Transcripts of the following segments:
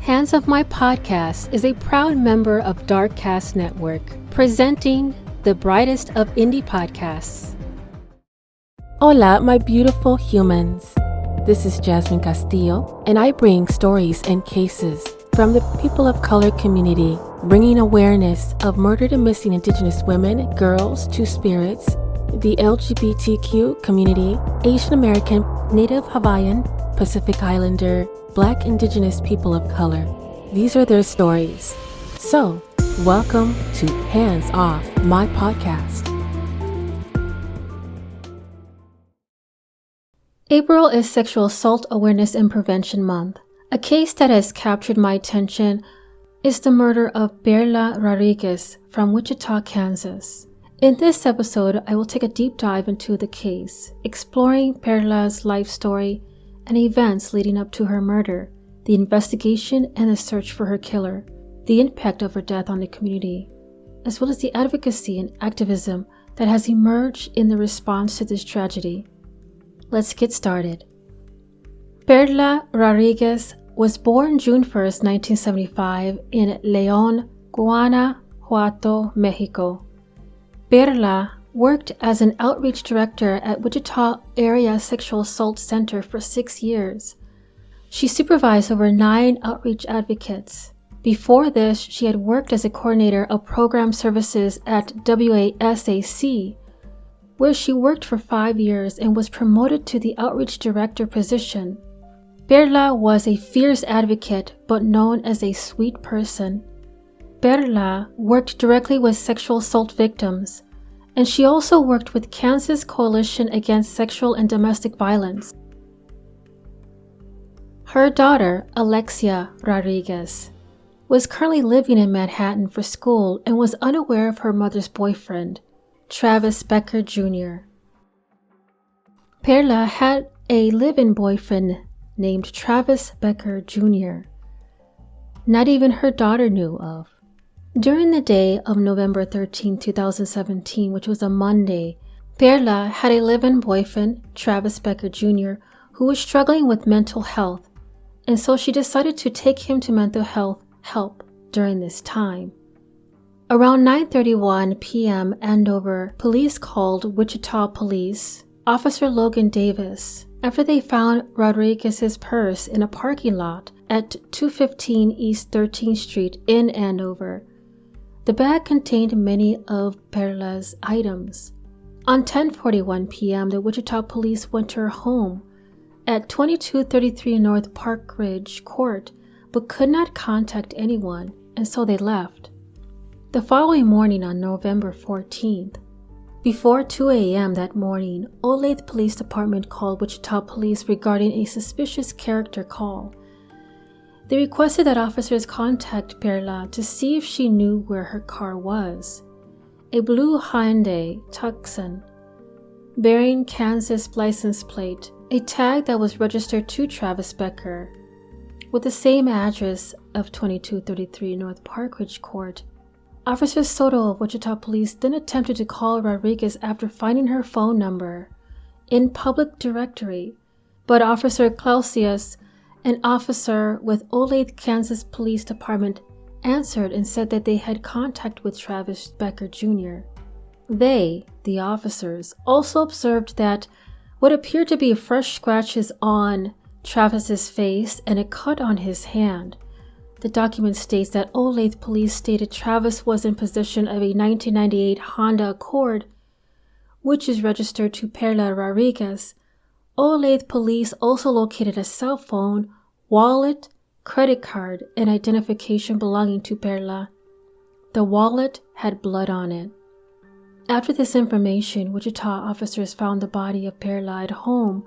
Hands of My Podcast is a proud member of Darkcast Network, presenting the brightest of indie podcasts. Hola, my beautiful humans. This is Jasmine Castillo, and I bring stories and cases from the people of color community, bringing awareness of murdered and missing Indigenous women, girls, two-spirits, the LGBTQ community, Asian American, Native Hawaiian, Pacific Islander, Black Indigenous people of color. These are their stories. So, welcome to Hands Off My Podcast. April is Sexual Assault Awareness and Prevention Month. A case that has captured my attention is the murder of Perla Rodriguez from Wichita, Kansas. In this episode, I will take a deep dive into the case, exploring Perla's life story and events leading up to her murder, the investigation and the search for her killer, the impact of her death on the community, as well as the advocacy and activism that has emerged in the response to this tragedy. Let's get started. Perla Rodriguez was born June 1st, 1975 in León, Guanajuato, Mexico. Perla worked as an outreach director at Wichita Area Sexual Assault Center for 6 years. She supervised over 9 outreach advocates. Before this, she had worked as a coordinator of program services at WASAC, where she worked for 5 years and was promoted to the outreach director position. Perla was a fierce advocate, but known as a sweet person. Perla worked directly with sexual assault victims, and she also worked with Kansas Coalition Against Sexual and Domestic Violence. Her daughter, Alexia Rodriguez, was currently living in Manhattan for school and was unaware of her mother's boyfriend, Travis Becker Jr. Perla had a live-in boyfriend named Travis Becker Jr. Not even her daughter knew of. During the day of November 13, 2017, which was a Monday, Perla had a live-in boyfriend, Travis Becker Jr., who was struggling with mental health, and so she decided to take him to mental health help during this time. Around 9:31 p.m. Andover, police called Wichita Police Officer Logan Davis after they found Rodriguez's purse in a parking lot at 215 East 13th Street in Andover. The bag contained many of Perla's items. On 10:41 p.m., the Wichita police went to her home at 2233 North Park Ridge Court, but could not contact anyone, and so they left. The following morning, on November 14th, before 2 a.m. that morning, Olathe Police Department called Wichita Police regarding a suspicious character call. They requested that officers contact Perla to see if she knew where her car was. A blue Hyundai Tucson, bearing Kansas license plate, a tag that was registered to Travis Becker, with the same address of 2233 North Park Ridge Court. Officer Soto of Wichita Police then attempted to call Rodriguez after finding her phone number in public directory, but Officer Clausius, an officer with Olathe, Kansas Police Department, answered and said that they had contact with Travis Becker Jr. They, the officers, also observed that what appeared to be fresh scratches on Travis's face and a cut on his hand. The document states that Olathe Police stated Travis was in possession of a 1998 Honda Accord, which is registered to Perla Rodriguez. Olathe Police also located a cell phone, wallet, credit card, and identification belonging to Perla. The wallet had blood on it. After this information, Wichita officers found the body of Perla at home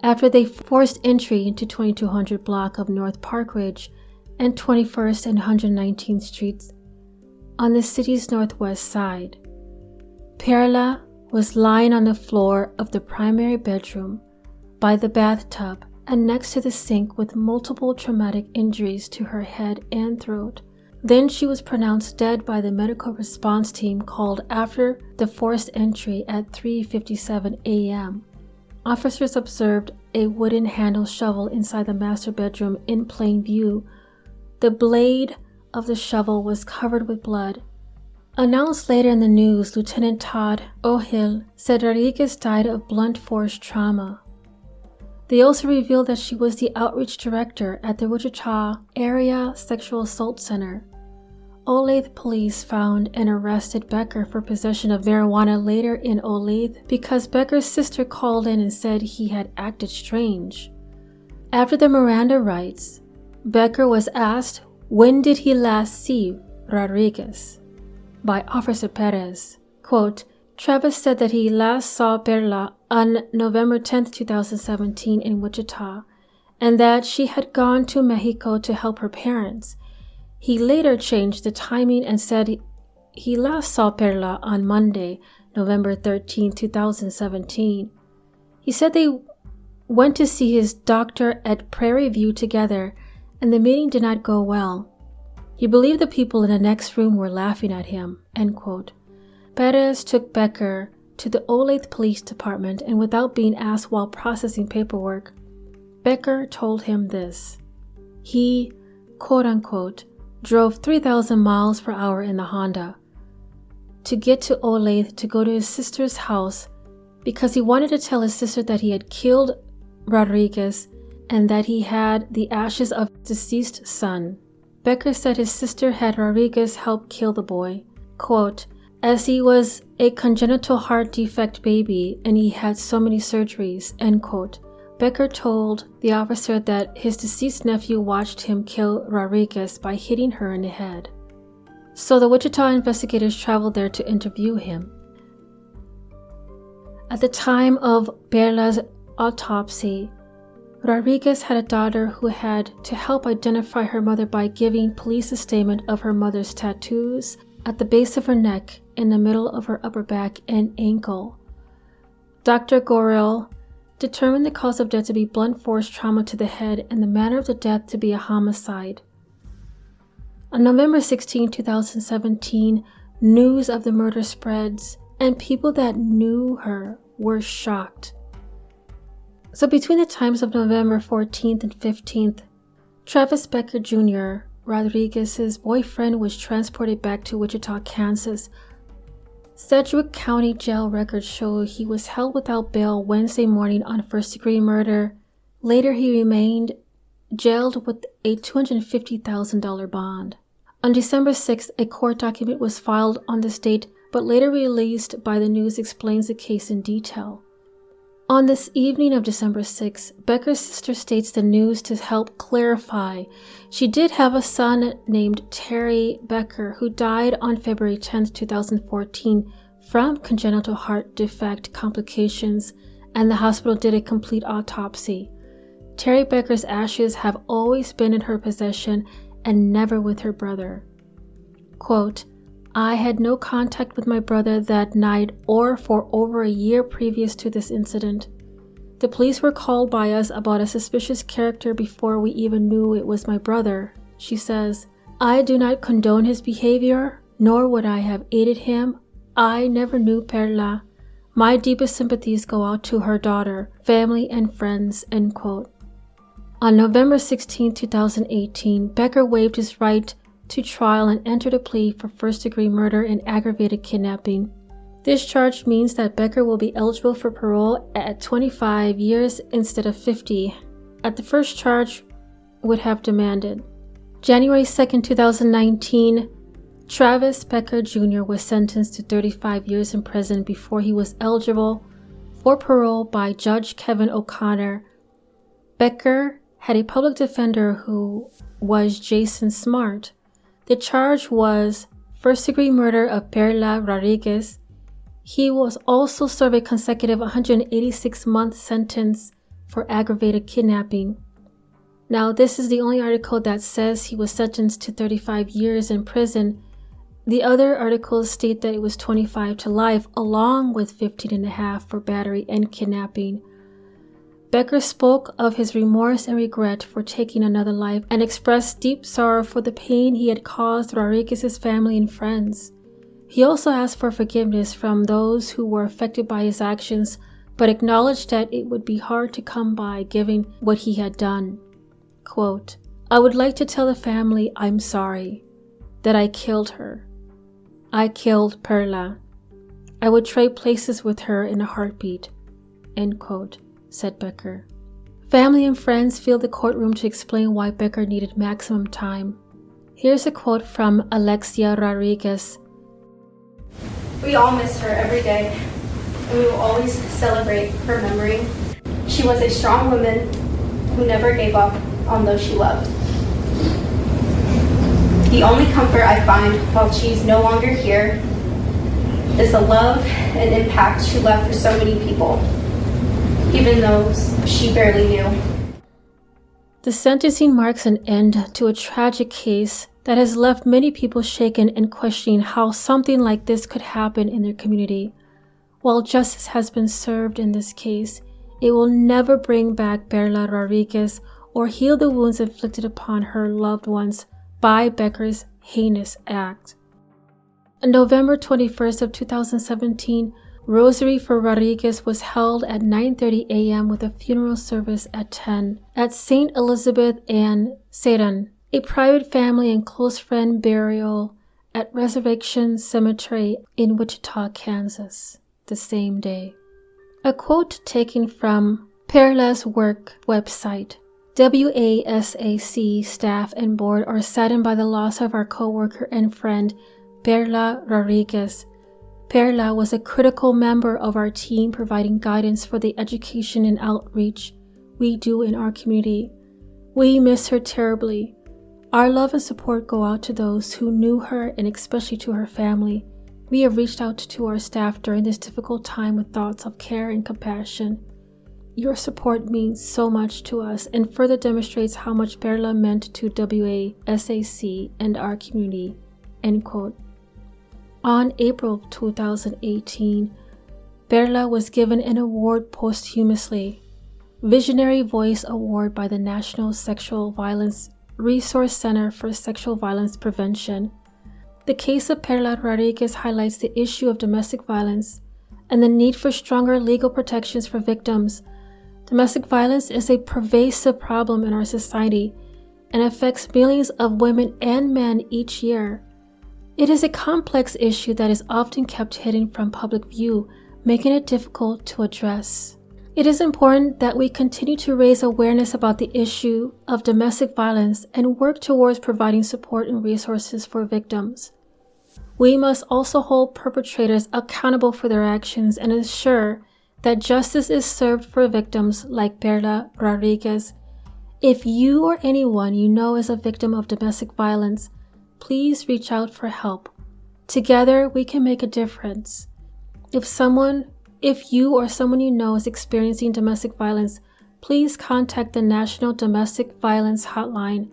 after they forced entry into 2200 block of North Park Ridge and 21st and 119th Streets on the city's northwest side. Perla was lying on the floor of the primary bedroom by the bathtub and next to the sink with multiple traumatic injuries to her head and throat. Then she was pronounced dead by the medical response team called after the forced entry at 3:57 a.m. Officers observed a wooden handle shovel inside the master bedroom in plain view, The blade of the shovel was covered with blood. Announced later in the news, Lieutenant Todd O'Hill said Rodriguez died of blunt force trauma. They also revealed that she was the outreach director at the Wichita Area Sexual Assault Center. Olathe police found and arrested Becker for possession of marijuana later in Olathe because Becker's sister called in and said he had acted strange. After the Miranda rights, Becker was asked when did he last see Rodriguez by Officer Perez. Quote, Travis said that he last saw Perla on November 10, 2017 in Wichita, and that she had gone to Mexico to help her parents. He later changed the timing and said he last saw Perla on Monday, November 13, 2017. He said they went to see his doctor at Prairie View together, and the meeting did not go well. He believed the people in the next room were laughing at him, end quote. Perez took Becker to the Olathe Police Department, and without being asked while processing paperwork, Becker told him this. He, quote-unquote, drove 3,000 miles per hour in the Honda to get to Olathe to go to his sister's house because he wanted to tell his sister that he had killed Rodriguez and that he had the ashes of his deceased son. Becker said his sister had Rodriguez help kill the boy, quote, as he was a congenital heart defect baby and he had so many surgeries, end quote. Becker told the officer that his deceased nephew watched him kill Rodriguez by hitting her in the head. So the Wichita investigators traveled there to interview him. At the time of Perla's autopsy, Rodriguez had a daughter who had to help identify her mother by giving police a statement of her mother's tattoos at the base of her neck, in the middle of her upper back and ankle. Dr. Gorel determined the cause of death to be blunt force trauma to the head and the manner of the death to be a homicide. On November 16, 2017, news of the murder spreads, and people that knew her were shocked. So between the times of November 14th and 15th, Travis Becker Jr., Rodriguez's boyfriend, was transported back to Wichita, Kansas. Sedgwick County jail records show he was held without bail Wednesday morning on first-degree murder. Later, he remained jailed with a $250,000 bond. On December 6th, a court document was filed on this date, but later released by the news explains the case in detail. On this evening of December 6th, Becker's sister states the news to help clarify. She did have a son named Terry Becker who died on February 10, 2014 from congenital heart defect complications, and the hospital did a complete autopsy. Terry Becker's ashes have always been in her possession and never with her brother. Quote, I had no contact with my brother that night or for over a year previous to this incident. The police were called by us about a suspicious character before we even knew it was my brother, she says. I do not condone his behavior, nor would I have aided him. I never knew Perla. My deepest sympathies go out to her daughter, family, and friends, end quote. On November 16, 2018, Becker waived his right to trial and entered a plea for first-degree murder and aggravated kidnapping. This charge means that Becker will be eligible for parole at 25 years instead of 50, at the first charge would have demanded. January 2, 2019, Travis Becker Jr. was sentenced to 35 years in prison before he was eligible for parole by Judge Kevin O'Connor. Becker had a public defender who was Jason Smart. The charge was first-degree murder of Perla Rodriguez. He was also served a consecutive 186-month sentence for aggravated kidnapping. Now, this is the only article that says he was sentenced to 35 years in prison. The other articles state that it was 25 to life, along with 15 and a half for battery and kidnapping. Becker spoke of his remorse and regret for taking another life and expressed deep sorrow for the pain he had caused Rodriguez's family and friends. He also asked for forgiveness from those who were affected by his actions, but acknowledged that it would be hard to come by given what he had done. Quote, I would like to tell the family I'm sorry, that I killed her. I killed Perla. I would trade places with her in a heartbeat," end quote, said Becker. Family and friends filled the courtroom to explain why Becker needed maximum time. Here's a quote from Alexia Rodriguez. "We all miss her every day, and we will always celebrate her memory. She was a strong woman who never gave up on those she loved. The only comfort I find while she's no longer here is the love and impact she left for so many people, even those she barely knew." The sentencing marks an end to a tragic case that has left many people shaken and questioning how something like this could happen in their community. While justice has been served in this case, it will never bring back Perla Rodriguez or heal the wounds inflicted upon her loved ones by Becker's heinous act. On November 21st of 2017, Rosary for Rodriguez was held at 9:30 a.m. with a funeral service at 10 at St. Elizabeth and Satan, a private family and close friend burial at Resurrection Cemetery in Wichita, Kansas, the same day. A quote taken from Perla's work website. WASAC staff and board are saddened by the loss of our co-worker and friend, Perla Rodriguez. Perla was a critical member of our team, providing guidance for the education and outreach we do in our community. We miss her terribly. Our love and support go out to those who knew her and especially to her family. We have reached out to our staff during this difficult time with thoughts of care and compassion. Your support means so much to us and further demonstrates how much Perla meant to WASAC and our community," end quote. On April 2018, Perla was given an award posthumously, Visionary Voice Award by the National Sexual Violence Resource Center for Sexual Violence Prevention. The case of Perla Rodriguez highlights the issue of domestic violence and the need for stronger legal protections for victims. Domestic violence is a pervasive problem in our society and affects millions of women and men each year. It is a complex issue that is often kept hidden from public view, making it difficult to address. It is important that we continue to raise awareness about the issue of domestic violence and work towards providing support and resources for victims. We must also hold perpetrators accountable for their actions and ensure that justice is served for victims like Perla Rodriguez. If you or anyone you know is a victim of domestic violence, please reach out for help. Together, we can make a difference. If you or someone you know is experiencing domestic violence, please contact the National Domestic Violence Hotline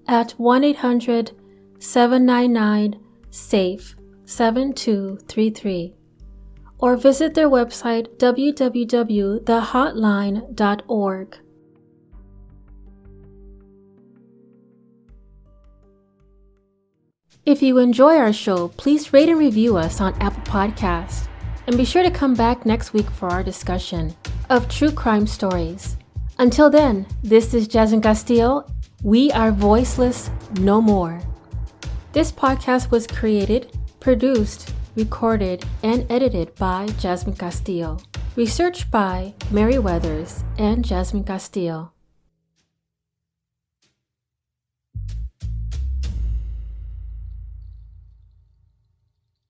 at 1-800-799-SAFE 7233 or visit their website www.thehotline.org. If you enjoy our show, please rate and review us on Apple Podcasts. And be sure to come back next week for our discussion of true crime stories. Until then, this is Jasmine Castillo. We are voiceless no more. This podcast was created, produced, recorded, and edited by Jasmine Castillo. Researched by Mary Weathers and Jasmine Castillo.